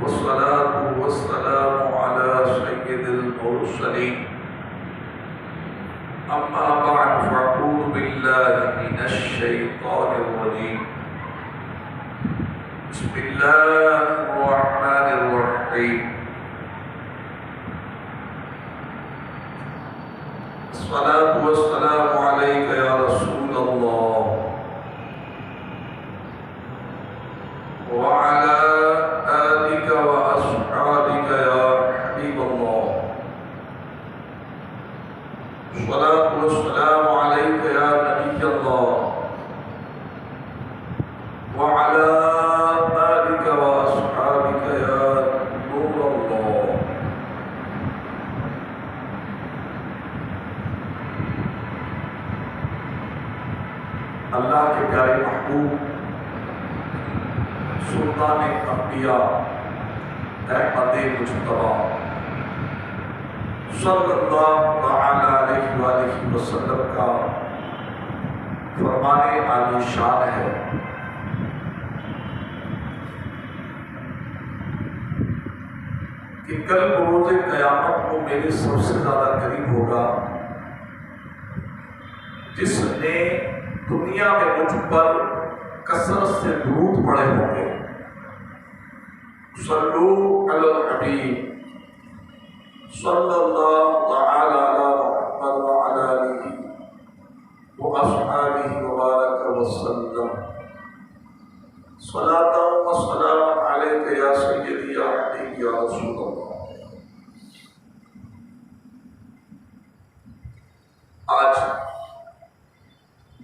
والصلاة والسلام على سيد المرسلين أما بعد فأعوذ بالله من الشيطان الرجيم بسم الله الرحمن الرحيم الصلاة والسلام عليك يا رسول الله وعلى آلك وأصحابك يا حبيب الله الصلاة والسلام عليك يا نبي الله وعلى آلك وأصحابك يا نور الله اللہ کے پیارے محبوب سلطان انبیاء احمد مجتبی صلی اللہ تعالی علیہ وآلہ وسلم کا فرمان عالی شان ہے کہ کل بروز قیامت کو میرے سب سے زیادہ قریب ہوگا جس نے دنیا میں مجھ پر کثرت سے درود پڑے ہوں گے. صلو علی الحبیب صلی اللہ تعالی علی محمد وعلی آلہ واصحابہ وبارک وسلم. صلاۃ و سلام علیک یا سیدی یا حبیبی یا رسول اللہ. آج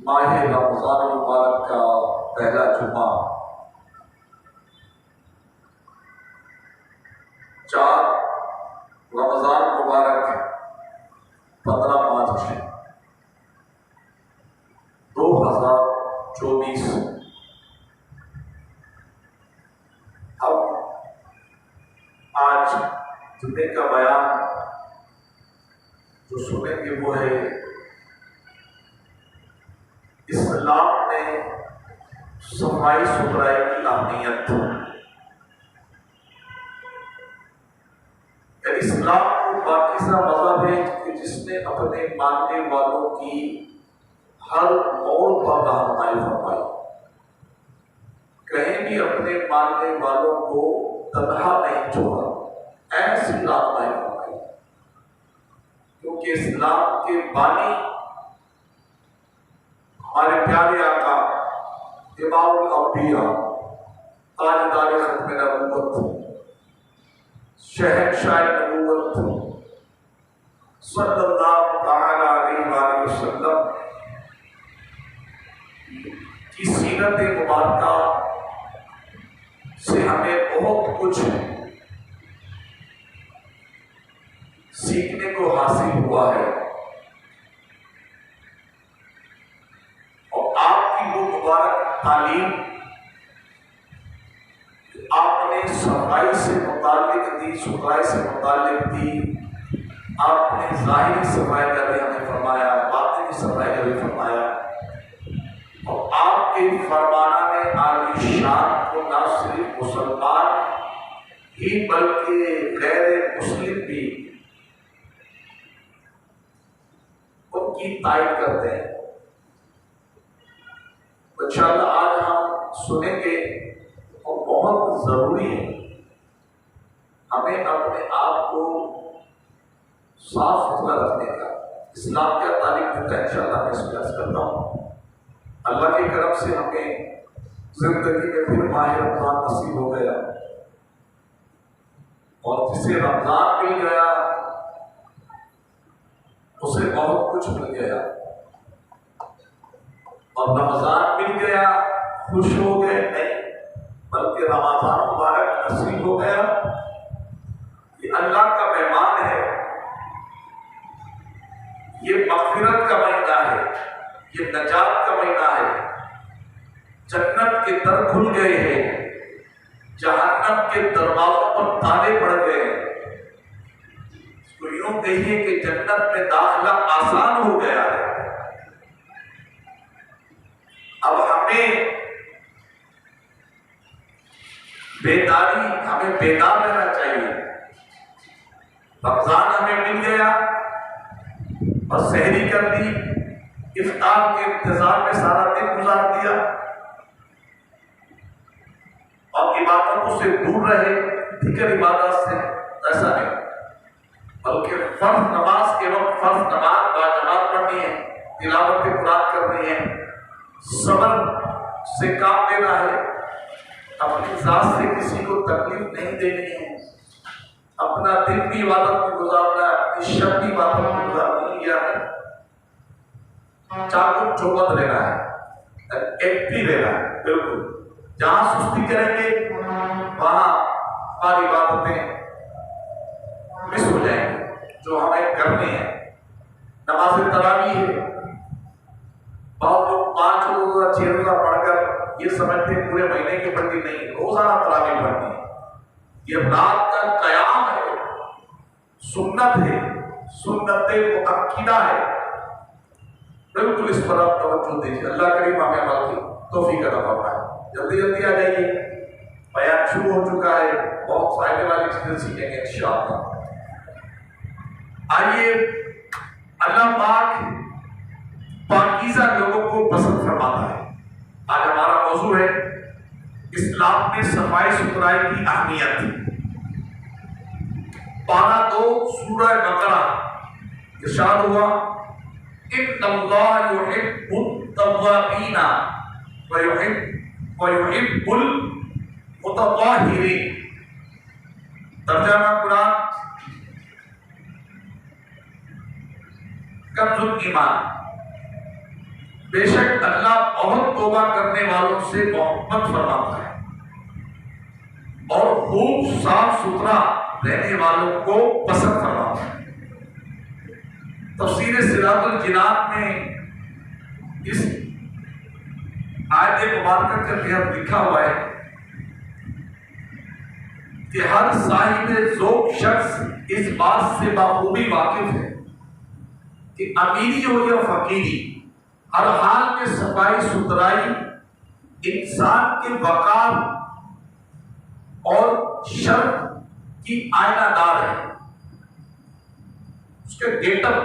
ماہ رمضان المبارک کا پہلا جمعہ 4 رمضان مبارک 15 مارچ 2024. اب آج جمعے کا بیان جو سنیں گے وہ ہے اسلام نے صفائی ستھرائی کی اہمیت. اسلام کو پاکیزہ مذہب ہے کہ جس نے اپنے ماننے والوں کی ہر موڑ پر رہنمائی فرمائی. کہیں بھی اپنے ماننے والوں کو تنہا نہیں چھوڑا، ایسی رہنمائی فرمائی. کیونکہ اسلام کے بانی ہمارے پیارے آقا امام الانبیاء تاجدار ختم نبوت شہنشاہ نبوت صلی اللہ تعالی علیہ وآلہ وسلم کی سیرت مبارکہ سے ہمیں بہت کچھ سیکھنے کو حاصل ہوا ہے. مبارک تعلیم آپ نے صفائی سے متعلق دی، ستھرائی سے متعلق دی. آپ نے ظاہری صفائی کا بھی ہمیں فرمایا، باطنی صفائی کا بھی فرمایا. اور آپ کے فرمانا نے عالی شان کو نہ صرف مسلمان ہی بلکہ غیر مسلم بھی ان کی تائید کرتے ہیں. انشاءاللہ آج ہم سنیں گے اور بہت ضروری ہے ہمیں اپنے آپ کو صاف ستھرا رکھنے کا. اسلام کیا تعلیم دیتا ہے انشاءاللہ میں اس کو عرض کرتا ہوں. اللہ کے کرم سے ہمیں زندگی میں پھر ماہ رمضان نصیب ہو گیا اور جسے رمضان مل گیا اسے بہت کچھ مل گیا. اور رمضان مل گیا خوش ہو گئے نہیں بلکہ رمضان مبارک نصیب ہو گیا. یہ اللہ کا مہمان ہے، یہ مغفرت کا مہینہ ہے، یہ نجات کا مہینہ ہے. جنت کے در کھل گئے ہیں، جہنم کے دروازوں پر تالے پڑ گئے ہیں. اس کو یوں کہیے کہ جنت میں داخلہ آسان ہو گیا ہے. اب ہمیں بیداری، ہمیں بیدار رہنا چاہیے۔ رمضان ہمیں مل گیا اور سحری کر لی، افطار کے انتظار میں سارا دن گزار دیا اور عبادتوں سے دور رہے، دیگر عبادت سے، ایسا نہیں، بلکہ فرض نماز کے وقت فرض نماز باجماعت پڑھنی ہے، تلاوت قرآن کرنی ہے، صبر سے کام لینا ہے، اپنی ذات سے کسی کو تکلیف نہیں دینی ہے، اپنا دن بھی عبادت میں گزارنا ہے، اپنی شب بھی عبادت میں گزارنی ہے، چاقو چوبت لینا ہے، ایکٹیو لینا ہے، بالکل جہاں سستی کریں گے وہاں ہماری عبادتیں مس ہو جائیں گی جو ہمیں کرنی ہے۔ نماز تراویح ہے، بہت لوگ 5 روزہ 6 روزہ پڑھ کر یہ سمجھتے ہیں پورے مہینے کی پڑھتی نہیں، روزانہ تراویح پڑھنی ہے، یہ رات کا قیام ہے، سنت ہے، سنت مؤکدہ ہے، بالکل اس پر آپ توجہ دیجیے۔ اللہ کریم ہمیں عمل کی توفیق عطا فرمائے۔ جلدی جلدی آ جائیے، بیان شروع ہو چکا ہے، بہت فائدے والی چیزیں سیکھیں گے انشاءاللہ۔ آئیے، اللہ پاک پاکیزہ لوگوں کو پسند فرماتا ہے۔ آج ہمارا موضوع ہے اسلام میں صفائی ستھرائی کی اہمیت۔ پارہ 2 سورہ بقرہ ارشاد ہوا ان اللہ یحب التوابین ویحب المتطہرین۔ ترجمہ قرآن کنز الایمان، بے شک اللہ بہت توبہ کرنے والوں سے محبت فرماتا ہے اور خوب صاف ستھرا رہنے والوں کو پسند فرماتا ہے۔ تفسیر صراط الجنان میں اس آیت مبارکہ کے تحت لکھا ہوا ہے کہ ہر صاحب ذوق شخص اس بات سے بخوبی واقف ہے کہ امیری ہو یا فقیری، ہر حال میں صفائی ستھرائی انسان کے وقار اور شرف کی آئینہ دار ہے، اس کے گیٹ اپ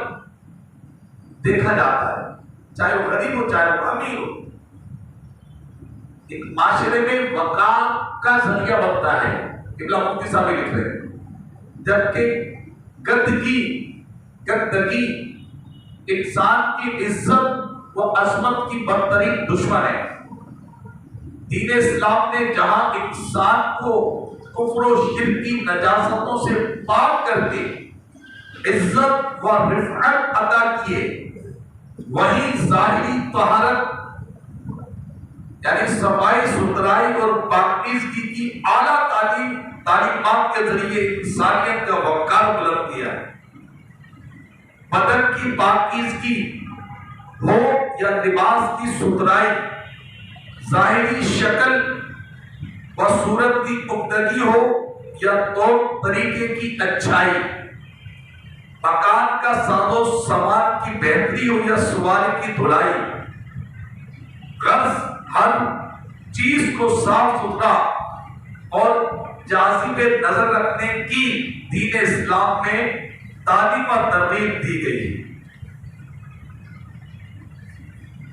دیکھا جاتا ہے، چاہے وہ غریب ہو چاہے وہ امیر ہو، ایک معاشرے میں وقار کا ذریعہ بنتا ہے۔ قبلہ مفتی صاحب لکھ رہے ہیں، جبکہ گندگی انسان کی عزت و عظمت کی بدترین دشمن ہے۔ دین اسلام نے جہاں انسان کو کفر و شرک کی نجاستوں سے پاک کر کے عزت و رفعت عطا کیے، وہی ظاہری طہارت یعنی صفائی ستھرائی اور پاکیزگی کی اعلیٰ تعلیمات کے ذریعے انسانیت کا وقار بلند کیا ہے۔ بدن کی پاکیزگی ہو یا لباس کی ستھرائی، ظاہری شکل و صورت کی عمدگی ہو یا طور طریقے کی اچھائی، مکان کا ساز و سامان کی بہتری ہو یا سواری کی دھلائی، غرض ہر چیز کو صاف ستھرا اور جاذب نظر رکھنے کی دین اسلام میں تعلیم اور ترغیب دی گئی۔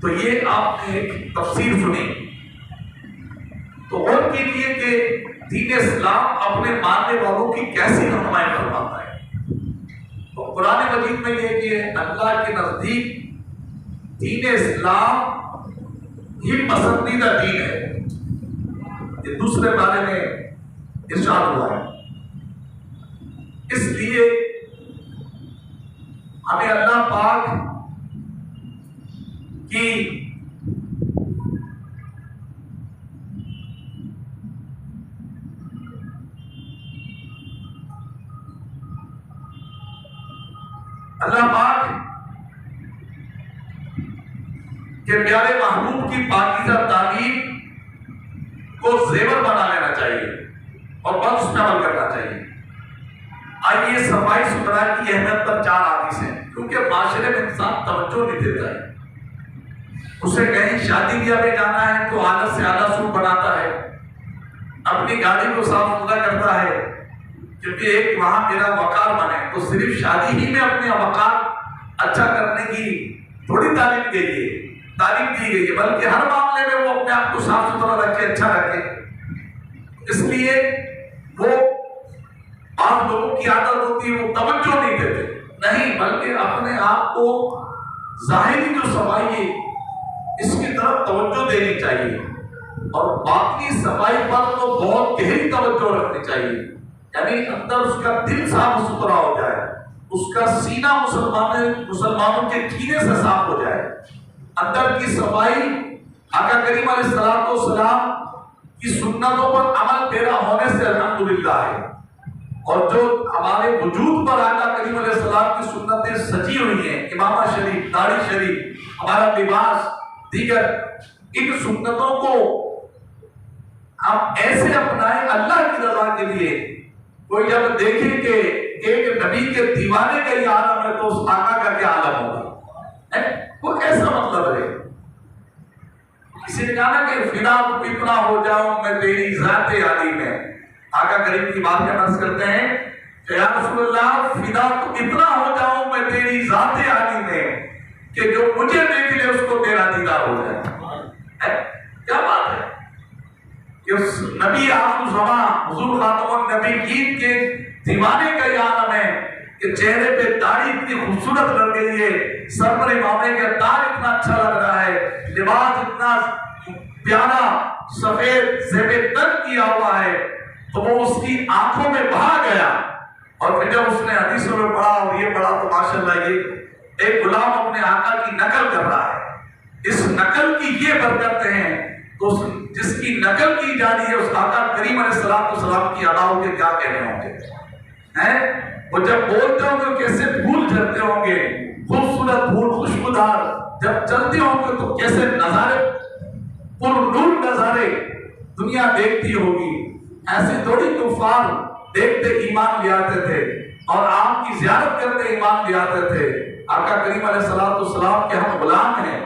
تو یہ آپ نے ایک تفسیر سنی، تو غور کیجیے کہ دین اسلام اپنے ماننے والوں کی کیسی رہنمائی فرماتا ہے۔ تو قرآن مجید میں یہ کہ اللہ کے نزدیک دین اسلام ہی پسندیدہ دین ہے، یہ دوسرے بارے میں ارشاد ہوا ہے۔ اس لیے ہمیں اللہ پاک کی کہ پیارے محبوب کی پاکیزہ تعلیم کو زیور بنا لینا چاہیے اور بس اس پہ عمل کرنا چاہیے۔ آئیے صفائی ستھرائی کی اہمیت پر 4 حدیث ہیں، کیونکہ معاشرے میں انسان توجہ نہیں دیتا ہے، اسے کہیں شادی بیاہ میں جانا ہے تو اعلیٰ سے اعلیٰ سوٹ بناتا ہے، اپنی گاڑی کو صاف ستھرا کرتا ہے کیونکہ ایک وہاں میرا وقار بنے، تو صرف شادی ہی میں اپنے وقار اچھا کرنے کی تھوڑی تعلیم دی گئی ہے، بلکہ ہر معاملے میں وہ اپنے آپ کو صاف ستھرا رکھے، اچھا رکھے۔ اس لیے وہ آپ لوگوں کی عادت ہوتی ہے وہ توجہ نہیں دیتے، نہیں، بلکہ اپنے آپ کو ظاہری جو صفائی ہے اس کی طرف توجہ دینی چاہیے، اور باطنی صفائی پر تو بہت گہری توجہ رکھنی چاہیے، یعنی اندر اس کا دل صاف ستھرا ہو جائے، اس کا سینہ مسلمانوں کے کینے سے صاف ہو جائے۔ اندر کی صفائی آقا کریم علیہ السلام کی سنتوں پر عمل پیرا ہونے سے الحمدللہ ہے، اور جو ہمارے وجود پر آقا کریم علیہ السلام کی سنتیں سجی ہوئی ہیں، امامہ شریف، داڑھی شریف، ہمارا لباس، دیگر ان سنتوں کو ہم ایسے اپنائیں اللہ کی رضا کے لیے۔ کوئی جب دیکھے کہ ایک نبی کے دیوانے کا ہی عالم ہے تو اس آقا کا کیا عالم ہوگا؟ وہ ایسا مطلب ہے۔ کسی نے کہا کہ فدا تو اتنا ہو جاؤں میں تیری ذات عالی میں، آقا کریم کی بات کا عرض کرتے ہیں کہ یا رسول اللہ فدا تو اتنا ہو جاؤں میں تیری ذات عالی میں کہ جو مجھے دیکھ لے اس کو تیرا دیدار ہو جائے۔ کیا بات ہے کہ اس نبی آخر الزمان حضور خاتم النبیین کے دیوانے کا یہ عالم ہے کہ چہرے پہ داڑھی اتنی خوبصورت لگ گئی ہے، سر پر امامے کا تاج اتنا اچھا لگ رہا ہے، لباس اتنا پیارا سفید زیب تن کیا ہوا ہے، تو وہ اس کی آنکھوں میں بہا گیا۔ اور پھر جب اس نے حدیثوں میں پڑھا اور یہ پڑھا تو ماشاءاللہ یہ ایک غلام اپنے آقا کی نقل کر رہا ہے، اس نقل کی یہ برکتیں ہیں، تو جس کی نقل کی جا رہی ہے اس آقا کریم علیہ السلام کی اداؤں کے کیا کہنے ہوں گے؟ وہ جب بولتے ہوں گے کیسے پھول جھڑتے ہوں گے، خوبصورت پھول، خوشبودار، جب چلتے ہوں گے تو کیسے نظارے، پر نور نظارے دنیا دیکھتی ہوگی۔ ایسے تھوڑی کفار دیکھتے ایمان لے آتے تھے اور آپ کی زیارت کرتے ایمان لے آتے تھے۔ آقا کریم علیہ السلام کے ہم غلام ہیں،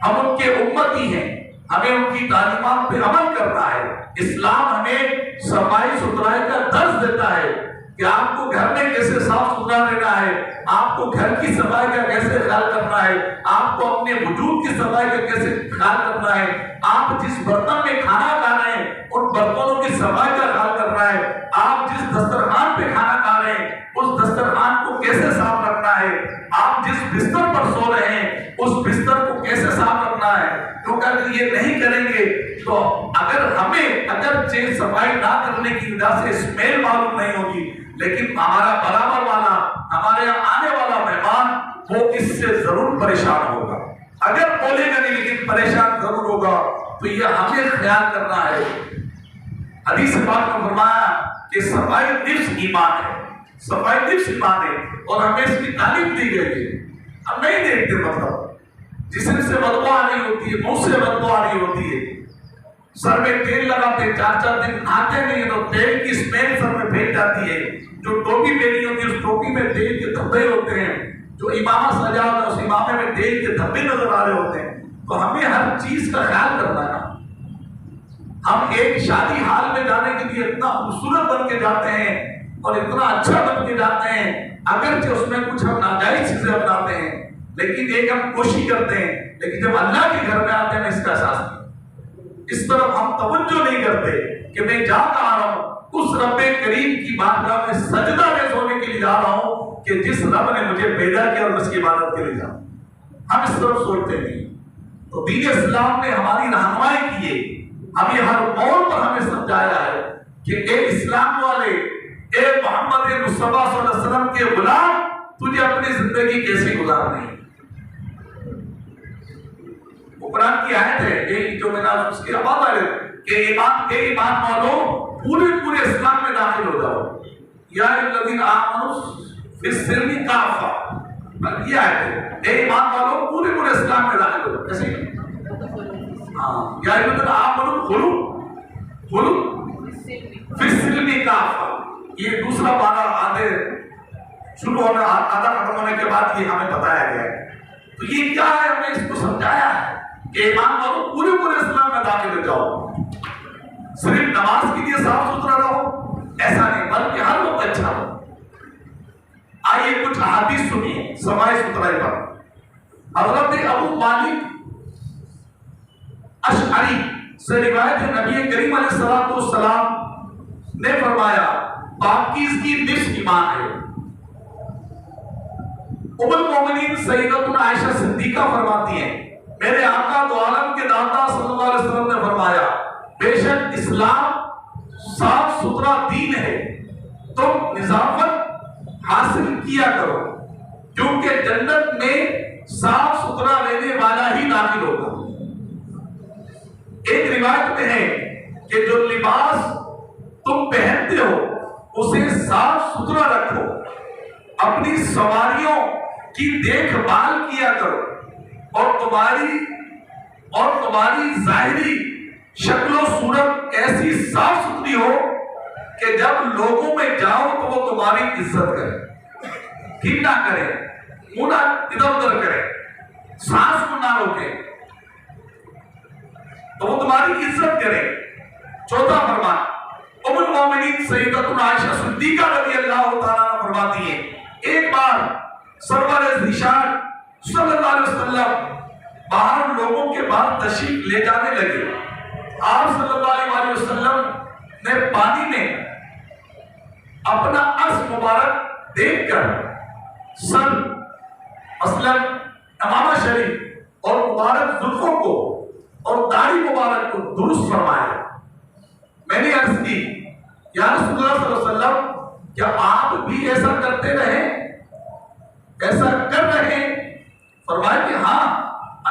ہم ان کے امتی ہیں، ہمیں ان کی تعلیمات پہ عمل کرنا ہے۔ اسلام ہمیں صفائی ستھرائی کا درس دیتا ہے کہ آپ کو گھر میں کیسے صاف ستھرا رہنا ہے، آپ کو گھر کی صفائی کا کیسے خیال کرنا ہے، آپ کو اپنے وجود کی صفائی کا کیسے خیال کرنا ہے، آپ جس برتن میں کھانا کھا رہے ہیں ان برتنوں کی صفائی کا خیال کرنا ہے، آپ جس دسترخوان پہ کھانا کھا رہے ہیں اس دسترخوان کو کیسے صاف رکھنا ہے، آپ جس بستر پر سو رہے ہیں اس بستر کو کیسے صاف رکھنا ہے۔ کیونکہ اگر یہ نہیں کریں گے تو اگر چیز صفائی نہ کرنے کی وجہ سے اسمیل معلوم نہیں ہوگی، لیکن ہمارا برابر والا، ہمارے یہاں آنے والا مہمان وہ اس سے ضرور پریشان ہوگا، اگر بولے گا نہیں لیکن پریشان ضرور ہوگا۔ تو یہ ہمیں خیال کرنا ہے۔ حدیث پاک میں فرمایا کہ صفائی نفس ایمان ہے، صفائی نفس ایمان ہے، اور ہمیں اس کی تعلیم دی گئی ہے۔ ہم نہیں دیکھتے، مطلب جسم سے بدبو آ رہی ہوتی ہے، منہ سے بدبو آ رہی ہوتی ہے، سر میں تیل لگاتے 4 دن نہاتے نہیں ہیں تو تیل کی اسمیل سر میں پھیل جاتی ہے، جو ٹوپی پہنی ہوتی ہے اس ٹوپی میں تیل کے دھبے ہوتے ہیں، جو امامہ سجا ہوتا ہے اس امامے میں تیل کے دھبے نظر آ رہے ہوتے ہیں۔ تو ہمیں ہر چیز کا خیال کرنا ہے۔ ہم ایک شادی حال میں جانے کے لیے اتنا خوبصورت بن کے جاتے ہیں اور اتنا اچھا بن کے جاتے ہیں، اگرچہ اس میں کچھ ہم ناجائز چیزیں اپناتے ہیں، لیکن ایک ہم کوشش کرتے ہیں، لیکن جب اللہ کے گھر میں آتے ہیں اس کا احساس نہیں، اس طرف ہم توجہ نہیں کرتے کہ میں جا رہا ہوں اس رب کریم کی بارگاہ میں سجدہ ریز ہونے کے لیے جا رہا ہوں کہ جس رب نے مجھے پیدا کیا اور اس کی عبادت کے لیے جا رہا ہوں۔ ہم اس طرف سوچتے نہیں۔ تو دین اسلام نے ہماری رہنمائی کی ہے، ہمیں ہر موڑ پر ہمیں سمجھایا ہے کہ اے اسلام والے، اے محمد مصطفیٰ صلی اللہ علیہ وسلم کے غلام، تجھے اپنی زندگی کیسے گزارنی ہے۔ قرآن کی آیت ہے یہ جو میں نے اس کی آواز آ رہے کہ ایمان والو پورے اسلام میں داخل ہو جاؤ، یا الذین آمنوا فی السلم کافہ، یہ آیت ہے اے ایمان والو پورے اسلام میں داخل ہو جاؤ۔ کیسے؟ یا الذین آمنوا خلو فی السلم کافہ، یہ دوسرا پارہ آدھے شروع ہونے آدھا ختم ہونے کے بعد یہ ہمیں بتایا گیا ہے۔ تو یہ کیا ہے؟ ہمیں اس کو سمجھایا ہے کہ ایمان والو پورے اسلام میں داخل ہو جاؤ۔ صرف نماز کے لیے صاف ستھرا رہو ایسا نہیں، بلکہ ہر وقت اچھا ہو۔ آئیے کچھ احادیث سنیے صفائی ستھرائی پر۔ حضرت ابو مالک اشعری سے روایت ہے، نبی کریم علیہ السلام نے فرمایا پاکیزگی نصف ایمان ہے۔ ام المومنین سیدتنا عائشہ صدیقہ فرماتی ہیں میرے آقا دو عالم کے داتا صلی اللہ علیہ وسلم نے فرمایا بے شک اسلام صاف ستھرا دین ہے، تم نظافت حاصل کیا کرو کیونکہ جنت میں صاف ستھرا رہنے والا ہی داخل ہوگا۔ ایک روایت میں ہے کہ جو لباس تم پہنتے ہو اسے صاف ستھرا رکھو، اپنی سواریوں کی دیکھ بھال کیا کرو اور تمہاری ظاہری شکل و صورت ایسی صاف ستھری ہو کہ جب لوگوں میں جاؤ تو وہ تمہاری عزت کرے، گھن نہ کرے، منہ نہ ادھر ادھر کرے، سانس کو نہ روکے تو وہ تمہاری عزت کرے۔ چوتھا فرمان ام المومنین سیدتنا عائشہ صدیقہ رضی اللہ تعالیٰ عنہ فرماتی ہیں ایک بار سرور ذیشان صلی اللہ علیہ وسلم باہر لوگوں کے بعد تشریف لے جانے لگے۔ آپ صلی اللہ علیہ وسلم نے پانی میں اپنا عرض مبارک دیکھ کر سر مثلا امامہ شریف اور مبارک زلفوں کو اور داڑھی مبارک کو درست فرمایا۔ میں نے عرض کی یا رسول اللہ صلی اللہ علیہ وسلم کیا آپ بھی ایسا کرتے رہے، ایسا کر رہے؟ فرمایا کہ ہاں،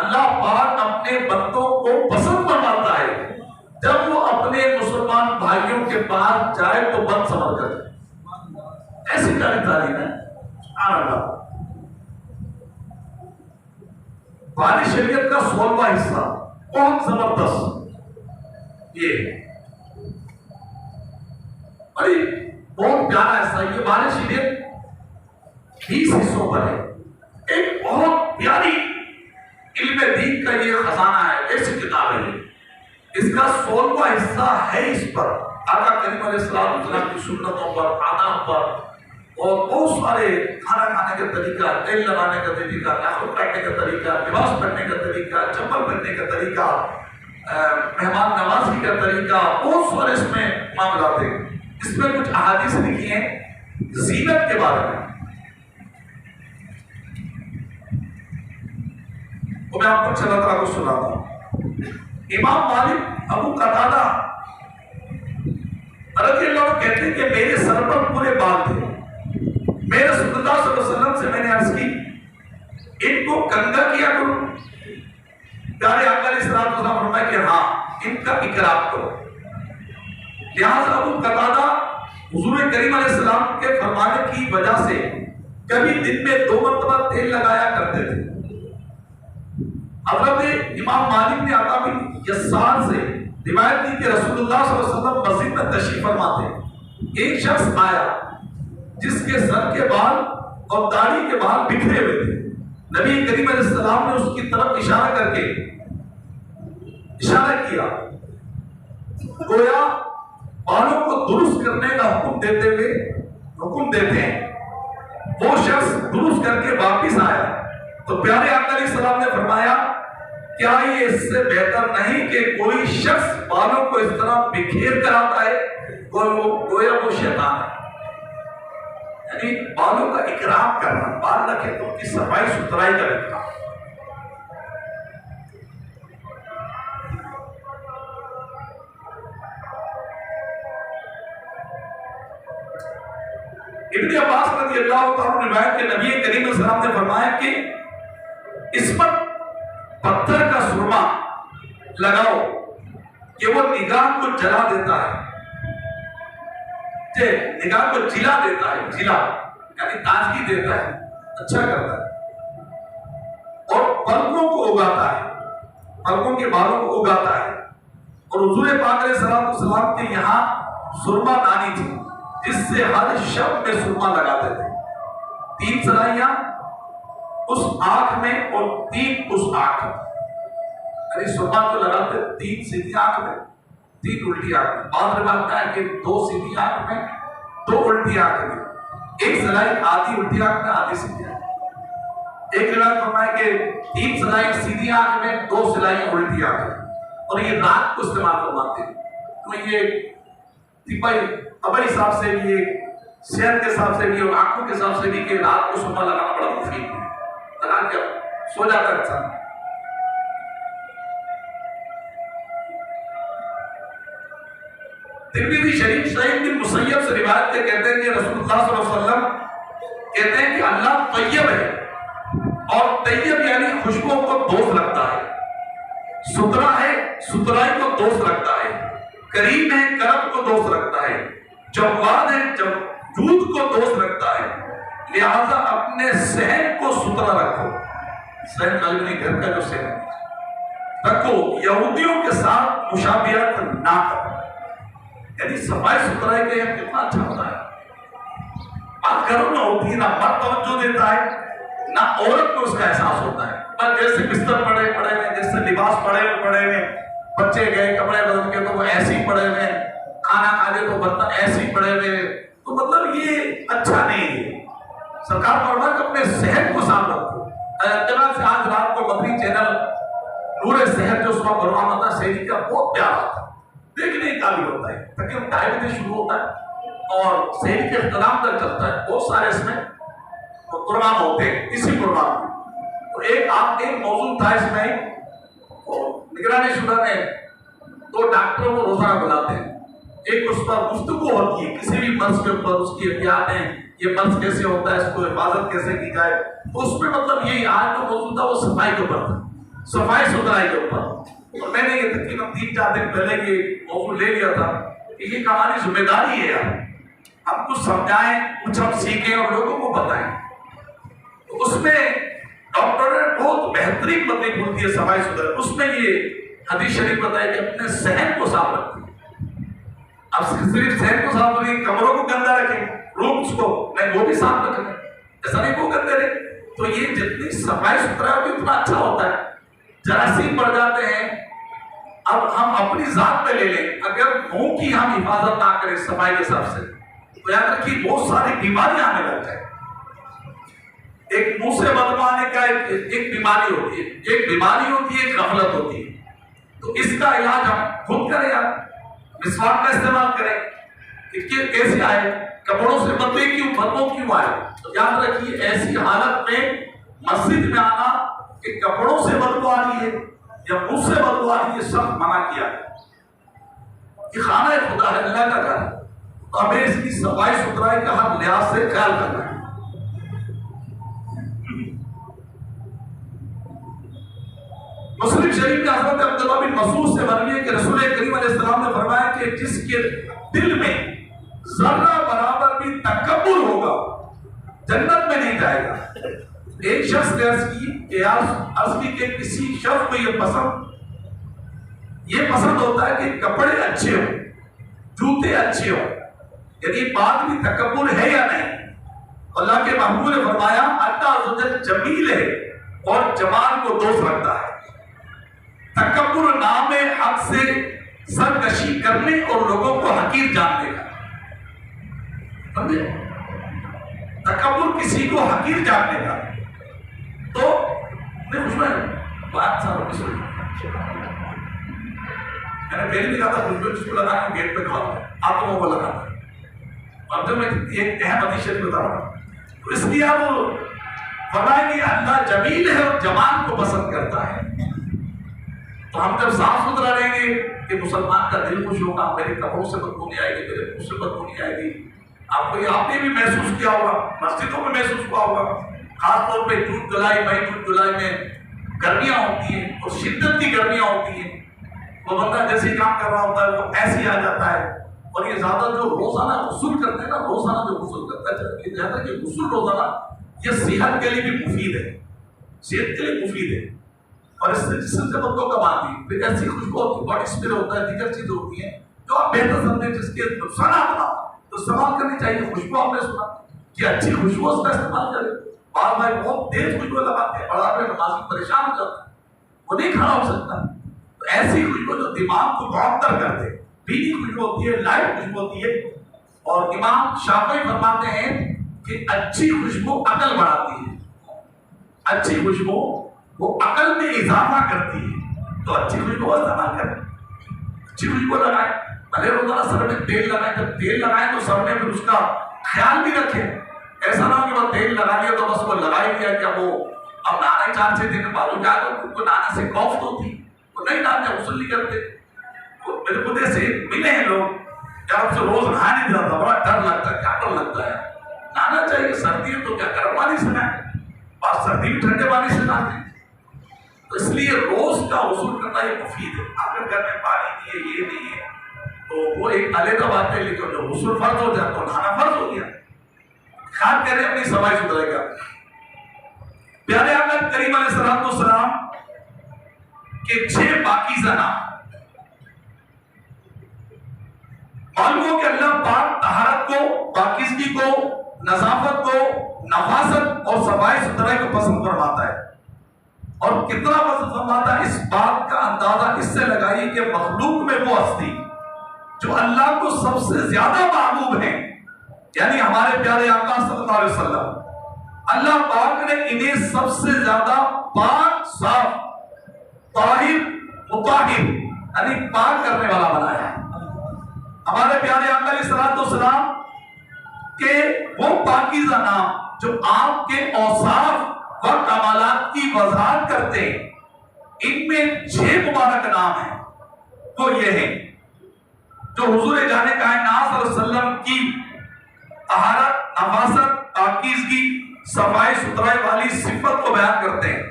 اللہ پاک اپنے بندوں کو پسند فرماتا ہے جب وہ اپنے مسلمان بھائیوں کے پاس جائے تو بند سمجھ کر جائے۔ ایسی تعلیم ہے سبحان اللہ۔ بانی شریعت کا 16واں حصہ بہت زبردست یہ بہت پیارا حصہ۔ یہ بانی شریعت 20 حصوں پر ہے، ایک بہت پیاری علم دین کا یہ خزانہ ہے، ایسی کتاب ہے۔ اس کا 16واں حصہ ہے اس پر آقا کریم علیہ السلام کی سنتوں پر، آداب پر، اور بہت سارے کھانا کھانے کا طریقہ، تیل لگانے کا طریقہ، ناخن کاٹنے کا طریقہ، لباس پہننے کا طریقہ، چپل پہننے کا طریقہ، مہمان نوازی کا طریقہ، بہت سارے اس میں معاملات ہیں۔ اس میں کچھ احادیث لکھی ہیں زینت کے بارے میں، وہ میں آپ کو اچھا لگ رہا کو سناتا ہوں۔ امام مالک ابو قتادہ رضی اللہ عنہ کہتے ہیں کہ میرے سر پر پورے بال تھے، میں رسول اللہ صلی اللہ علیہ وسلم سے میں نے عرض کی ان کو کنگا کیا کرو؟ پیارے آقا علیہ السلام فرمایا کہ ہاں، ان کا اقرار کرو۔ لہذا ابو قتادہ حضور کریم علیہ السلام کے فرمانے کی وجہ سے کبھی دن میں 2 مرتبہ تیل لگایا کرتے تھے۔ حضرت امام مالک نے عطا بن یسار سے روایت کی کہ رسول اللہ صلی اللہ علیہ وسلم مسجد میں تشریف فرما تھے، ایک شخص آیا جس کے سر کے بال اور داڑھی کے بال بکھرے ہوئے تھے۔ نبی کریم علیہ السلام نے اس کی طرف اشارہ کر کے اشارہ کیا، گویا بالوں کو درست کرنے کا حکم دیتے ہیں۔ وہ شخص درست کر کے واپس آیا تو پیارے آقا علیہ السلام نے فرمایا کیا یہ اس سے بہتر نہیں کہ کوئی شخص بالوں کو اس طرح بکھیر کر آتا ہے، گویا وہ شیطان ہے۔ یعنی بالوں کا اکرام کرنا، بال رکھے تو ان کی صفائی ستھرائی کا اکرام۔ ابن عباس رضی اللہ تعالیٰ عنہ روایت کہ نبی کریم علیہ السلام نے فرمایا کہ اس پر پتھر کا سرما لگاؤ کہ وہ نگاہ کو جلا دیتا ہے، نگاہ کو جلا دیتا ہے، جلا یعنی تازگی دیتا ہے، اچھا کرتا ہے، اور پلکوں کو اگاتا ہے، پلکوں کے بالوں کو اگاتا ہے۔ اور حضور پاک علیہ السلام کے یہاں سرما دانی تھی جس سے ہر شب میں سرما لگاتے تھے، 3 سرائیاں اس آنکھ میں اور 3 اس آنکھ میں، یعنی سرما کو لگاتے 3 سیدھی آنکھ میں 3 الٹی آنکھیں، بعض روایت میں ہے کہ 2 سیدھی آنکھ میں 2 الٹی آنکھ میں، ایک سلائی آدھی الٹی آنکھ میں آدھی سیدھی آنکھ میں، ایک روایت فرمایا کہ 3 سلائی سیدھی آنکھ میں 2 سلائی الٹی آنکھ میں، اور یہ رات کو استعمال فرماتے ہیں۔ تو یہ طبی حساب سے بھی، صحت کے حساب سے بھی اور آنکھوں کے حساب سے بھی کہ رات کو سرما لگانا بڑا مفید ہے، لگا کے سو جاتا ہے انسان۔ ترمذی شریف سعید بن مسیب سے روایت کے کہتے ہیں کہ رسول اللہ صلی اللہ علیہ وسلم کہتے ہیں کہ اللہ طیب ہے، اور طیب یعنی خوشبو کو دوست رکھتا ہے، ستھرا ہے ستھرائی کو دوست رکھتا ہے، کریم ہے کرم کو دوست رکھتا ہے، جواد ہے جود کو دوست رکھتا ہے، لہذا اپنے صحن کو ستھرا رکھو، صحن غالب نہیں گھر کا جو صحن رکھو، یہودیوں کے ساتھ مشابہت نہ کرو، یعنی صفائی ستھرائی کا یہ کتنا اچھا ہوتا ہے۔ بات گھروں میں ہوتی ہے، نہ مرد توجہ دیتا ہے نہ عورت کو اس کا احساس ہوتا ہے، بس جیسے بستر پڑے ہوئے، جیسے لباس پڑے ہوئے، بچے گئے کپڑے بدل کے تو وہ ایسے ہی پڑے ہوئے، کھانا کھا کے تو برتن ایسے ہی پڑے ہوئے، تو مطلب یہ اچھا نہیں ہے۔ سرکار فرمایا کہ اپنے صحت کو صاف رکھو۔ اطلاع سے آج رات کو مدنی چینل نور صحت جو صبح پروگرام ہوتا ہے شہری کا بہت پیارا تھا، دیکھنے کا بھی ہوتا ہے، تقریباً 2:30 بجے شروع ہوتا ہے اور شہری کے اختتام تک چلتا ہے، بہت سارے اس میں پروگرام ہوتے ہیں۔ اسی پروگرام میں تو ایک موضوع تھا اس میں، نگرانی شدہ نے 2 ڈاکٹروں کو روزانہ بلاتے ہیں، ایک اس پر گفتگو ہوتی ہے کسی بھی مرض کے اوپر، اس کی احتیاطیں، یہ مرض کیسے ہوتا ہے، اس کو حفاظت کیسے کی جائے، تو اس میں مطلب یہی آج جو موضوع تھا وہ صفائی کے اوپر تھا، صفائی ستھرائی کے اوپر، اور میں نے یہ تقریباً 3-4 دن پہلے یہ موضوع لے لیا تھا کہ یہ ہماری ذمہ داری ہے یار، ہم کچھ سمجھائیں، کچھ ہم سیکھیں اور لوگوں کو بتائیں۔ تو اس میں ڈاکٹر نے بہت بہترین باتیں بولتی ہے صفائی ستھرائی، اس میں یہ حدیث شریف بتایا کہ اپنے صحن کو صاف رکھیں۔ اب صرف صحن کو صاف رکھیں، کمروں کو گندا رکھیں، رومز کو نہیں وہ بھی صاف رکھیں، ایسا نہیں وہ گندے رہے، تو یہ جتنی صفائی ستھرائی ہوتی ہے اتنا اچھا ہوتا ہے۔ جراثیم پڑ جاتے ہیں، اب ہم اپنی ذات پہ لے لیں، اگر منہ کی ہم حفاظت نہ کریں صفائی کے حساب سے تو یاد رکھیے بہت ساری بیماریاں آنے لگ جائیں۔ ایک منہ سے بدبو آنے کا ایک بیماری ہوتی ہے، ایک بیماری ہوتی ہے، ایک غفلت ہوتی ہے، تو اس کا علاج ہم خود کریں یار، مسواک کا استعمال کریں کہ کیسے آئے، کپڑوں سے بدبو کیوں آئے، تو یاد رکھیے ایسی حالت میں مسجد میں آنا کہ کپڑوں سے بدبو آ رہی ہے یا منہ سے بدبو آ رہی ہے، سخت منع کیا ہے۔ یہ خانہ خدا ہے، اللہ کا گھر ہے، تو ہمیں اس کی صفائی ستھرائی کا ہر لحاظ سے خیال کرنا ہے۔ مسلم شریف میں حضرت عبداللہ بن مسعود سے مروی ہے کہ رسول کریم علیہ السلام نے فرمایا کہ جس کے دل میں ذرہ برابر بھی تکبر ہوگا جنت میں نہیں جائے گا۔ ایک شخص نے عرض کی کہ کسی شخص کو یہ پسند ہوتا ہے کہ کپڑے اچھے ہوں، جوتے اچھے ہوں، یعنی بات بھی تکبر ہے یا نہیں؟ اللہ کے محبوب نے فرمایا اللہ عز و جل جمیل ہے اور جمال کو دوست رکھتا ہے۔ تکبر نام حق سے سرکشی کرنے اور لوگوں کو حقیر جاننے کا، سمجھے؟ تکبر کسی کو حقیر جاننے کا، تو اس میں بات سارا سن میں نے پہلے بھی کہا تھا جس کو لگا کے گیٹ پہ کھاؤ آپ کو وہ لگاتا ہے، اور جب میں ایک اہم حدیث شریف بتا رہا ہوں تو اس لیے اب فرمایا کہ اللہ جمیل ہے اور جمال کو پسند کرتا ہے۔ تو ہم جب صاف ستھرا رہیں گے کہ مسلمان کا دل خوش ہوگا، میرے کپڑوں سے بدبو نہیں آئے گی، میرے منہ سے بدبو نہیں آئے گی۔ آپ نے بھی محسوس کیا ہوگا، مسجدوں میں محسوس ہوا ہوگا، خاص طور پہ جون جولائی میں گرمیاں ہوتی ہیں اور شدت کی گرمیاں ہوتی ہیں، وہ بندہ جیسے کام کر رہا ہوتا ہے وہ ایسے ہی آ جاتا ہے۔ اور یہ زیادہ جو روزانہ غسل کرتے ہیں نا، روزانہ جو غسل کرتا ہے یہ کہتا ہے کہ غسل روزانہ یہ صحت کے لیے بھی مفید ہے، صحت کے لیے مفید ہے، اور اس سے جسم سے بدبو کم آتی ہے، پھر ایسی خوشبو ہوتی ہے، باڈی اسپرے ہوتا ہے، دیگر چیزیں ہوتی ہیں جو آپ بہتر سمجھیں جس کے نقصانات نہ تو استعمال کرنی چاہیے۔ خوشبو آپ نے سنا کہ اچھی خوشبو اس کا استعمال کریں، بعض بھائی بہت تیز خوشبو لگاتے ہیں، بڑا پہ نمازی پریشان ہو جاتا ہے، وہ نہیں کھڑا ہو سکتا، تو ایسی خوشبو جو دماغ کو معطر کر دے، بھیڑی خوشبو ہوتی ہے، لائٹ خوشبو ہوتی ہے. اور امام شافعی فرماتے ہیں کہ اچھی خوشبو عقل بڑھاتی ہے. اچھی خوشبو وہ عقل میں اضافہ کرتی ہے. تو اچھی خوشبو استعمال کریں، اچھی خوشبو لگائیں. بھلے روزانہ سر میں تیل لگائیں، جب تیل لگائیں تو سر میں پھر اس کا خیال بھی رکھیں. ایسا نہ ہو کہ وہ تیل لگا لیا تو بس وہ لگا ہی دیا. کیا وہ اب نہانے 4-6 دن بعد ہو جائے تو کو نہانے سے کوفت ہوتی، وہ نہیں نہاتے، غسل نہیں کرتے. میرے خود سے ملے ہیں لوگ، جب سے روز نہانے نہیں جاتا، بڑا ڈر لگتا ہے. کیا ڈر لگتا ہے؟ نہانا چاہیے. سردی ہے تو کیا گرم پانی سے نہائیں، اور سردی بھی ٹھنڈے پانی سے نہاتے ہیں. تو اس لیے روز کا غسل کرنا یہ مفید ہے. اگر گھر میں پانی نہیں ہے، یہ نہیں ہے، تو وہ ایک علیحدہ بات ہے. لیکن جو غسل فرض ہو جائے تو نہانا فرض ہو گیا. خیال کریں اپنی صفائی ستھرائی کا. پیارے آقا کریم علیہ السلام کے 6 پاکیزہ نام. معلوم ہو کہ اللہ پاک طہارت کو، پاکیزگی کو، نظافت کو، نفاست اور صفائی ستھرائی کو پسند فرماتا ہے. اور کتنا پسند فرماتا ہے اس بات کا اندازہ اس سے لگائیے کہ مخلوق میں وہ ہستی جو اللہ کو سب سے زیادہ محبوب ہیں، یعنی ہمارے پیارے آقا صلی اللہ علیہ وسلم، اللہ پاک نے انہیں سب سے زیادہ پاک، صاف، طاہر، مطہر یعنی پاک کرنے والا بنایا ہے. ہمارے پیارے آقا علیہ السلام کے وہ پاکیزہ نام جو آپ کے اوصاف و کمالات کی وضاحت کرتے ہیں، ان میں 6 مبارک نام ہیں. وہ یہ ہیں جو حضور جان کائنات صلی اللہ علیہ وسلم کی طہارت، نفاست، پاکیزگی، صفائی ستھرائی والی صفت کو بیان کرتے ہیں.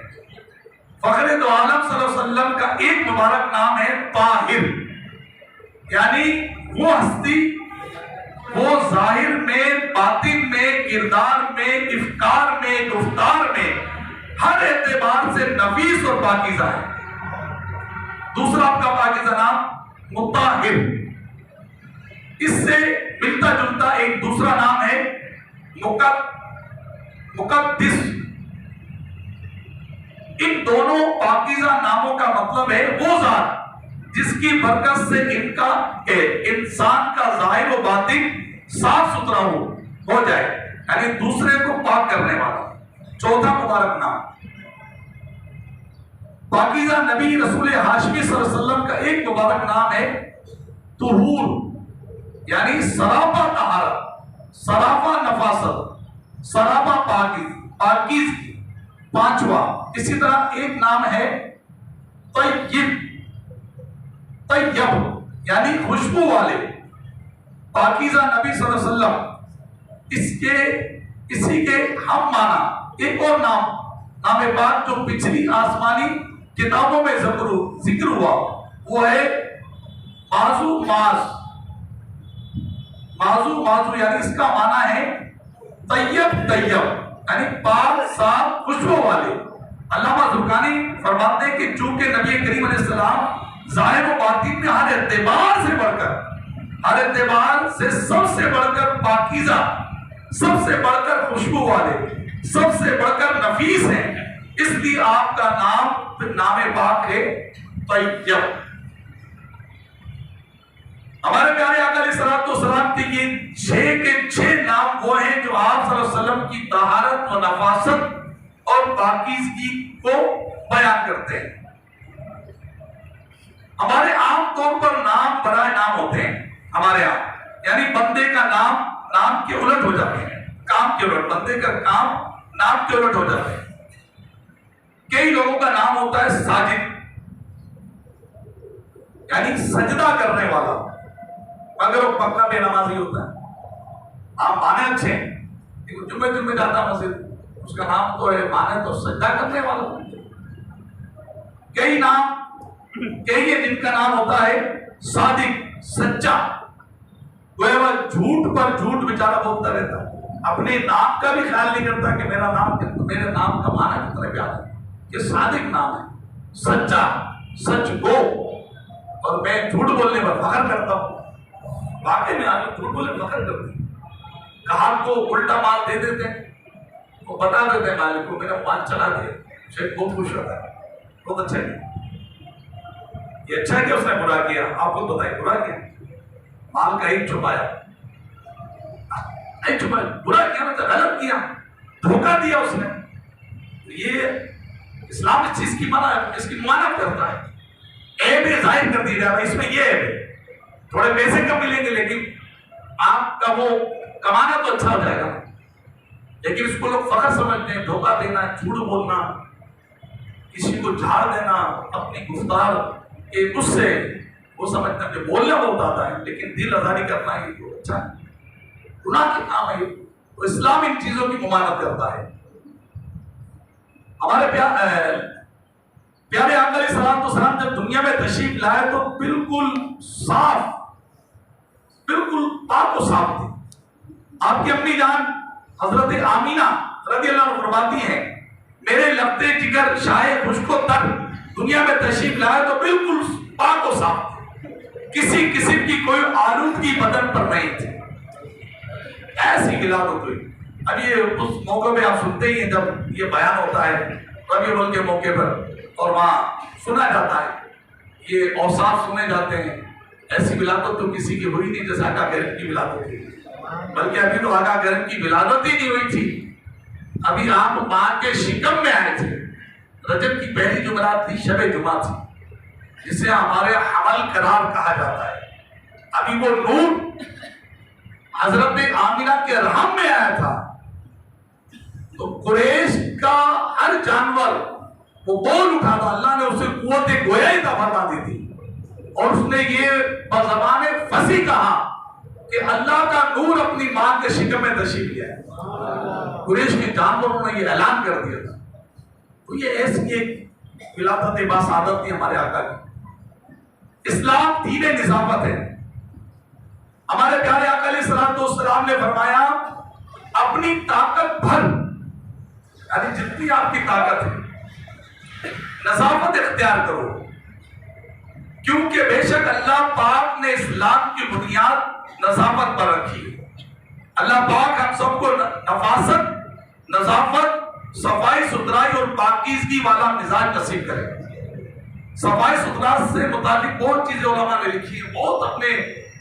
فخر دو عالم صلی اللہ علیہ وسلم کا ایک مبارک نام ہے طاہر، یعنی وہ ہستی، وہ ظاہر میں، باطن میں، کردار میں، افکار میں، گفتار میں ہر اعتبار سے نفیس اور پاکیزہ ہے. دوسرا آپ کا پاکیزہ نام مطہر. اس سے ملتا جلتا ایک دوسرا نام ہے مقدس. ان دونوں پاکیزہ ناموں کا مطلب ہے وہ ذات جس کی برکت سے انسان کا ظاہر و باطن صاف ستھرا ہو جائے، یعنی دوسرے کو پاک کرنے والا. چوتھا مبارک نام پاکیزہ نبی رسول ہاشمی صلی اللہ علیہ وسلم کا ایک مبارک نام ہے طہور، یعنی سراپا طہارت، سراپا نفاست، سراپا پاکیزگی. پانچواں اسی طرح ایک نام ہے طیب، طیب یعنی خوشبو والے. پاکیزہ نبی صلی اللہ علیہ وسلم اسی کے ہم معنی ایک اور نام پاک جو پچھلی آسمانی کتابوں میں ذکر ہوا، وہ ہے معزو یعنی اس کا معنی ہے طیب یعنی پاک، صاف، خوشبو والے. علامہ زرقانی فرماتے ہیں کہ چونکہ نبی کریم علیہ السلام ظاہر و باطن میں ہر اعتبار سے سب سے بڑھ کر پاکیزہ، سب سے بڑھ کر خوشبو والے، سب سے بڑھ کر نفیس ہیں، اس لیے آپ کا نام پاک ہے طیب. ہمارے پیارے آقا علیہ السلام کے یہ 6 کے 6 نام وہ ہیں جو آپ صلی اللہ علیہ وسلم کی طہارت و نفاست اور پاکیزگی کو بیان کرتے ہیں. ہمارے عام طور پر نام برائے نام ہوتے ہیں ہمارے یہاں، یعنی بندے کا نام کے الٹ ہو جاتے ہیں، کام کے الٹ، بندے کا کام نام کے الٹ ہو جاتے ہیں. کئی لوگوں کا نام ہوتا ہے ساجد، یعنی سجدہ کرنے والا، مگر وہ پکا بے نمازی ہوتا ہے. آپ مانے اچھے ہیں لیکن جمعے جاتا مسجد، اس کا نام تو ہے مانے تو سجدہ کرنے والا. کئی جن کا نام ہوتا ہے صادق، سچا، وہ جھوٹ پر جھوٹ بیچارہ بولتا رہتا ہے، اپنے نام کا بھی خیال نہیں کرتا کہ میرے نام کا معنی کتنے پیارا ہے. یہ صادق نام ہے، سچا، سچ گو. اور میں جھوٹ بولنے پر فخر کرتا ہوں. واقعی میں آج جھوٹ بولنے پر فخر کرتی ہوں. گاہک کو الٹا مال دے دیتے ہیں، وہ بتا دیتے ہیں مالک کو میرا مال چلا دیا، شاید بہت خوش ہوتا ہے، بہت اچھا ہے. یہ اچھا ہے کہ اس نے برا کیا، آپ کو بتائیں برا کیا. مال کا ایک چھپایا، ایک چھپایا، برا کیا مطلب غلط کیا، دھوکہ دیا اس نے. یہ اسلام اس چیز کی منع ہے، اس کی ممانعت کرتا ہے. عیب ظاہر کر دی جائے، اس میں یہ ہے تھوڑے پیسے کم ملیں گے لیکن آپ کا وہ کمانا تو اچھا ہو جائے گا. لیکن اس کو لوگ فخر سمجھتے ہیں، دھوکہ دینا، جھوٹ بولنا، کسی کو جھاڑ دینا اپنی گفتار کے اس سے، وہ سمجھتے ہیں کہ بولنا بہت آتا ہے لیکن دل آزاری کرنا یہ تو اچھا ہے، گناہ کے کام ہے. تو اسلام ان چیزوں کی ممانعت کرتا ہے. ہمارے پیارے آقا علیہ الصلوۃ والسلام جب دنیا میں تشریف لائے تو بالکل صاف، بالکل پاک و صاف تھی. آپ کی امی جان حضرت آمینہ رضی اللہ عنہ فرماتی ہیں میرے لبتے جگر شاہ خشکو تر دنیا میں تشریف لائے تو بالکل پاک و صاف تھے، کسی قسم کی کوئی آلودگی بدن پر نہیں تھی، ایسی ولادت ہوئی. اب یہ اس موقع پہ آپ سنتے ہی ہیں جب یہ بیان ہوتا ہے ربیع الاول کے موقع پر اور وہاں سنا جاتا ہے، یہ اوصاف سنے جاتے ہیں. ایسی ولادت تو کسی کی ہوئی نہیں جیسے آقا کریم کی ولادت تھی، بلکہ ابھی تو آقا کریم کی ولادت ہی نہیں ہوئی تھی. ابھی آپ ماں کے شکم میں آئے تھے. رجب کی پہلی جمعرات تھی، شب جمعہ تھی، جسے ہمارے حمل قرار کہا جاتا ہے. ابھی وہ نور حضرت آمینہ کے رحم میں آیا تھا. تو قریش کا ہر جانور وہ بول اٹھا تھا، اللہ نے اسے قوت گویائی عطا فرما دی تھی اور اس نے یہ بزبان فصیح کہا کہ اللہ کا نور اپنی ماں کے شکم میں تشریف لیا ہے. قریش کے جانوروں نے یہ اعلان کر دیا تھا. تو یہ ایسی ایک ولادت باسعادت تھی ہمارے آقا کی. اسلام دین نظافت ہے. ہمارے پیارے آقا علیہ السلام نے فرمایا اپنی طاقت بھر، یعنی جتنی آپ کی طاقت ہے نظافت اختیار کرو، کیونکہ بے شک اللہ پاک نے اسلام کی بنیاد نظافت پر رکھی ہے. اللہ پاک ہم سب کو نفاست، نظافت، صفائی ستھرائی اور پاکیزگی والا مزاج نصیب کرے. صفائی ستھرائی سے متعلق بہت چیزیں علماء نے لکھی ہیں، بہت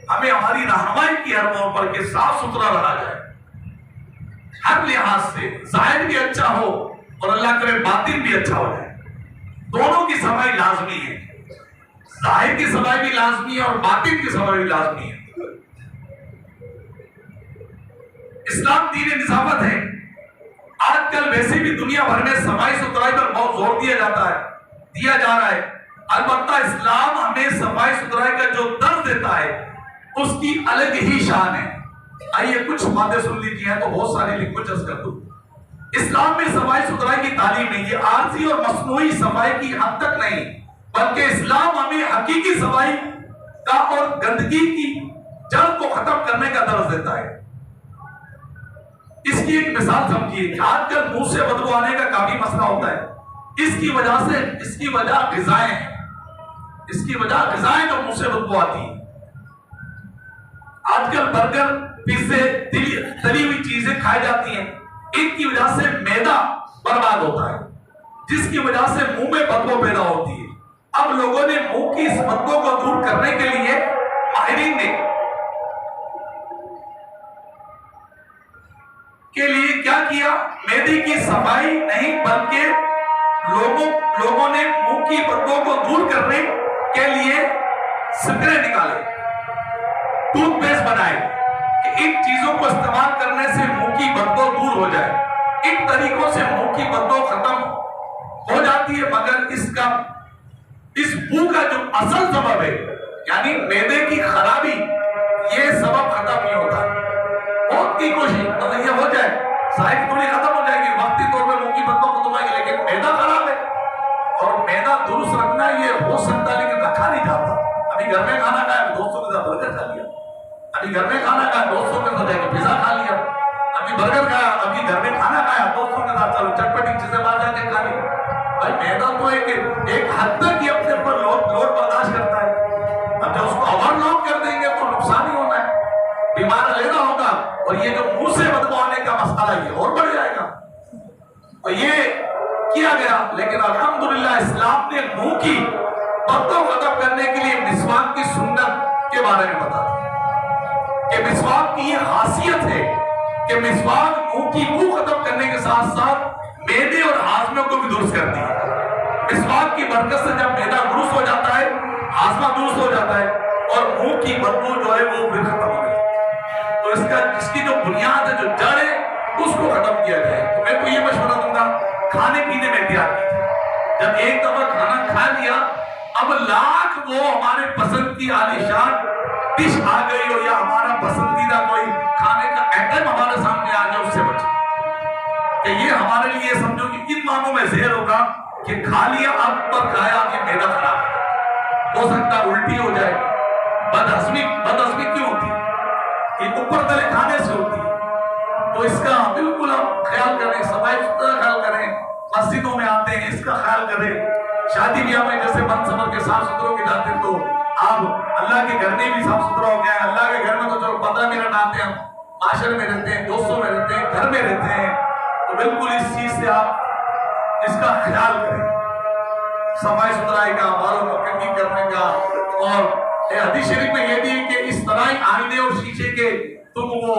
ہمیں ہماری رہنمائی کی ہر موقع پر کہ صاف ستھرا رہا جائے ہر لحاظ سے، ظاہر بھی اچھا ہو اور اللہ کرے باطن بھی اچھا ہو جائے. دونوں کی صفائی لازمی ہے، ظاہر کی صفائی بھی لازمی ہے اور باطن کی صفائی بھی لازمی ہے. اسلام دین نظافت ہے. آج کل ویسے بھی دنیا بھر میں صفائی ستھرائی پر بہت زور دیا جا رہا ہے. البتہ اسلام ہمیں صفائی ستھرائی کا جو درس دیتا ہے اس کی الگ ہی شان ہے. آئیے کچھ باتیں سن لیجیے تو بہت ساری لکھ کچھ عرض کر دوں. اسلام میں صفائی ستھرائی کی تعلیم نہیں، یہ عارضی اور مصنوعی صفائی کی حد تک نہیں، بلکہ اسلام ہمیں حقیقی صفائی کا اور گندگی کی جڑ کو ختم کرنے کا درس دیتا ہے. اس کی ایک مثال سمجھیے کہ آج کل منہ سے بدبو آنے کا کافی مسئلہ ہوتا ہے. اس کی وجہ غذائیں ہیں، اس کی وجہ غذائیں جو منہ سے بدبو آتی ہیں. آج کل برگر، پیزے، تلی ہوئی چیزیں کھائی جاتی ہیں، ان کی وجہ سے معدہ برباد ہوتا ہے، جس کی وجہ سے منہ میں بدبو پیدا ہوتی ہے. اب لوگوں نے منہ کی اس بدبو کو دور کرنے کے لیے ماہرین نے کے لیے کیا کیا؟ معدے کی صفائی نہیں بلکہ لوگوں نے منہ کی بدبو کو دور کرنے کے لیے سپرے نکالے، ٹوتھ پیسٹ بنائے کہ ان چیزوں کو استعمال کرنے سے منہ کی بدبو دور ہو جائے. ان طریقوں سے منہ کی بدبو ختم ہو جاتی ہے، مگر اس بو کا جو اصل سبب ہے یعنی معدے کی خرابی، یہ سبب ختم نہیں ہوتا. بہت کی کوشش مطلب یہ ہو جائے، صحت تھوڑی ختم ہو جائے گی، وقتی طور پہ منہ کی بدبو ختم ہو جائے گی، لیکن معدہ خراب ہے اور معدہ درست رکھنا یہ ہو سکتا ہے لیکن رکھا نہیں جاتا. ابھی گھر میں کھانا کھایا، دوستوں کے ساتھ برگر کھا لیا. ابھی گھر میں کھانا کھایا، دوستوں کے ساتھ ایک پیزا کھا لیا. ابھی برگر کھایا، ابھی گھر میں کھانا کھایا، دوستوں کے ساتھ چلو چٹپٹی چیزیں باہر جا کے کھا لی. بھائی معدہ تو ایک حد تک ہی اپنے پر لوڈ برداشت کرتا ہے. اب جب اس کو اوور لوڈ کر دیں گے تو نقصان ہی ہونا ہے، بیمار لینا ہوگا اور یہ جو منہ سے بدبو آنے کا مسئلہ یہ اور بڑھ جائے گا. تو یہ کیا گیا، لیکن الحمدللہ اسلام نے منہ کی بدبو ختم کرنے کے لیے مسواک کی سنت کے بارے میں بتا دیا. کہ مسواک کی یہ خاصیت ہے کہ مسواک منہ کی بو ختم کرنے کے ساتھ ساتھ معدے اور ہاضمے کو بھی درست کرتی ہے۔ مسواک کی برکت سے جب معدہ درست ہو جاتا ہے، ہاضمہ درست ہو جاتا ہے اور منہ کی بدبو جو ہے وہ بھی ختم ہو جاتی ہے۔ تو اس کی جو بنیاد ہے، جو جڑ ہے، اس کو ختم کیا جائے۔ تو میں تو یہ مشورہ دوں گا، کھانے پینے میں احتیاط کیجیے۔ جب ایک دفعہ کھانا کھا لیا، اب لاکھ وہ ہمارے پسند کی عالیشان ڈش آ گئی ہو یا ہمارا پسندیدہ کوئی کھانے کا آئٹم ہمارے سامنے آ جائے، اس سے بچیں کہ یہ ہمارے لیے سمجھو کہ ان معنوں میں زہر ہوگا کہ کھا لیا اب پر کھایا کہ معدہ خراب ہو سکتا ہے، الٹی ہو جائے۔ بد ہضمی کیوں ہوتی ہے؟ یہ اوپر تلے کھانے سے ہوتی ہے۔ تو اس کا بالکل آپ خیال کریں، صفائی ستھرا خیال کریں، مسجدوں میں آتے ہیں اس کا خیال کریں، شادی بیاہ میں جیسے بند سمر کے صاف ستھروں کے جاتے ہیں تو آپ اللہ کے گھر میں بھی صاف ستھرا ہو گیا ہے۔ اللہ کے گھر میں تو چلو 15 منٹ آتے ہیں، معاشرے میں رہتے ہیں، دوستوں میں رہتے ہیں، گھر میں رہتے ہیں، تو بالکل اس چیز سے آپ اس کا خیال کریں، صفائی ستھرائی کا، بالوں کو کنگھی کرنے کا۔ اور حدیث شریف میں یہ بھی ہے کہ اس طرح آئینے اور شیشے کے تم وہ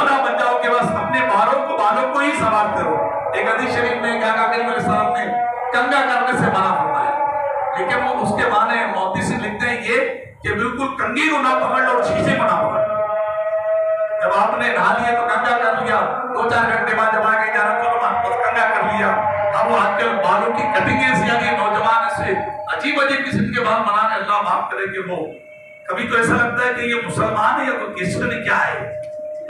نہ بن جاؤ کہ بس اپنے بالوں کو ہی سوار کرو۔ ایک حدیث شریف میں آقا کریم علیہ السلام نے کنگھا کرنے سے منع فرمایا، لیکن وہ اس کے معنی محدثین لکھتے ہیں یہ کہ بالکل کنگھی کو نہ پکڑ لو اور شیشے کو نہ پکڑ لو۔ جب آپ نے نہا لیا تو کنگھا کر لیا، 2-4 گھنٹے بعد جب آگے جانا تو کنگھا کر لیا۔ اب وہ آج کل بالوں کی کٹنگیں زیادہ نوجوان سے عجیب قسم کے بال بنانے، اللہ معاف کرے کہ وہ کبھی تو ایسا لگتا ہے کہ یہ مسلمان ہے یا تو کرسچن کیا ہے،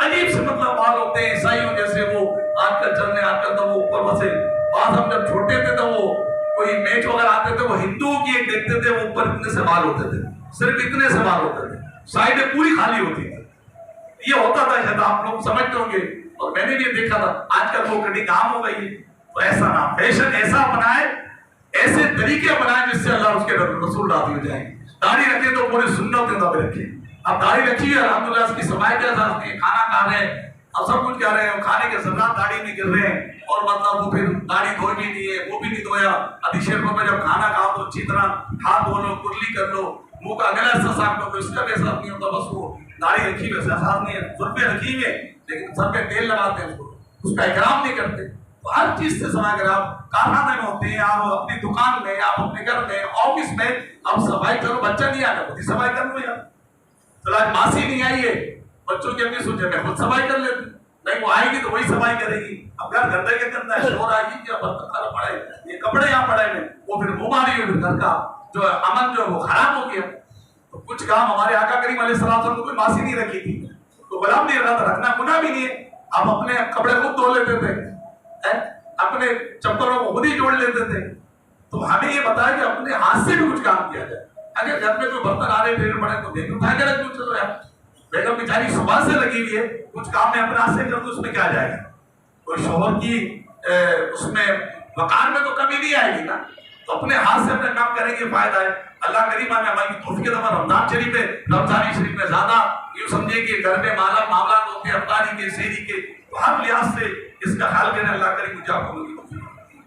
عجیب سے مطلب بال ہوتے ہیں عیسائیوں جیسے۔ وہ آج کل چلنے آج کل تو وہ اوپر بسے بعض ہم جب چھوٹے تھے تو وہ کوئی میچ وغیرہ آتے تھے، وہ ہندوؤں کی ایک دیکھتے تھے، وہ اوپر اتنے سے بال ہوتے تھے، صرف اتنے سے بال ہوتے تھے، سائڈیں پوری خالی ہوتی تھی۔ یہ ہوتا تھا، شاید آپ لوگ سمجھتے ہوں گے اور میں نے بھی دیکھا تھا۔ آج کل وہ کٹنگ عام ہو گئی ہے، تو ایسا نہ، فیشن ایسا بنائے، ایسے طریقے بنائے جس سے اللہ اس کے رسول راضی ہو جائیں۔ داڑھی رکھے تو پوری سنت کے مطابق رکھے۔ اب داڑھی رکھی ہے الحمدللہ، اس کی صفائی کے ساتھ کھانا کھا رہے ہیں، اب سب کچھ کر رہے ہیں، کھانے کے ذرات داڑھی میں گر رہے ہیں، اور مطلب وہ پھر داڑھی دھوئی بھی نہیں ہے، وہ بھی نہیں دھویا۔ حدیث شریف میں جب کھانا کھاؤ تو اچھی طرح ہاتھ دھو لو، کرلی کر لو، منہ کا اگلا حصہ صاف کر لو، اس کا بھی اثر نہیں ہوتا، بس وہ داڑھی رکھی ہوئی احساس نہیں ہے، زلفیں رکھی ہوئی ہیں لیکن سر پہ تیل لگاتے ہیں، اس کا احترام نہیں کرتے۔ تو ہر چیز سے سمجھ کر آپ کارخانے میں ہوتے ہیں، آپ اپنی دکان میں، آپ اپنے گھر میں، آفس میں، آپ صفائی کرو۔ بچہ نہیں آ رہا، خود ہی صفائی کر لو یار۔ چلو آج ماسی نہیں آئی ہے، بچوں کی اپنی سوچے میں خود صفائی کر لیتے، نہیں وہ آئے گی تو وہی صفائی کرے گی۔ اب گھر گندے کے گندا ہے، شور آئے گی کیا برتن کھانا پڑے، یہ کپڑے یہاں پڑے ہیں، وہ پھر بیماری ہوئی، گھر کا جو امن جو ہے وہ خراب ہو گیا۔ تو کچھ کام ہمارے آقا کریم علیہ السلام نے کوئی ماسی نہیں رکھی تھی، تو غلام نہیں رہا تھا، رکھنا گناہ بھی نہیں ہے۔ آپ اپنے کپڑے خود دھو لیتے تھے، اپنے چپلوں کو خود ہی جوڑ لیتے تھے۔ تو ہمیں یہ بتایا کہ اپنے ہاتھ سے بھی کچھ کام کیا جائے۔ اگر گھر میں کوئی برتن آ رہے ڈھیر پڑے تو دیکھ اٹھا کے رکھ دو، چلو یار بیگم بیچاری صبح سے لگی ہوئی ہے، کچھ کام میں اپنے ہاتھ سے کر دو، اس میں کیا جائے گا؟ کوئی شوہر کی اس میں وقار میں تو کمی نہیں آئے گی نا، تو اپنے ہاتھ سے اپنے کام کریں گے، فائدہ ہے۔ اللہ کریم ہمیں ہماری توفیق دفعہ رمضان شریف میں، رمضان شریف میں زیادہ یوں سمجھے کہ گھر میں معاملات ہوتے ہیں افطاری کے، سحری کے، تو ہر لحاظ سے اس کا خیال کریں۔ اللہ کریم مجھے آپ کو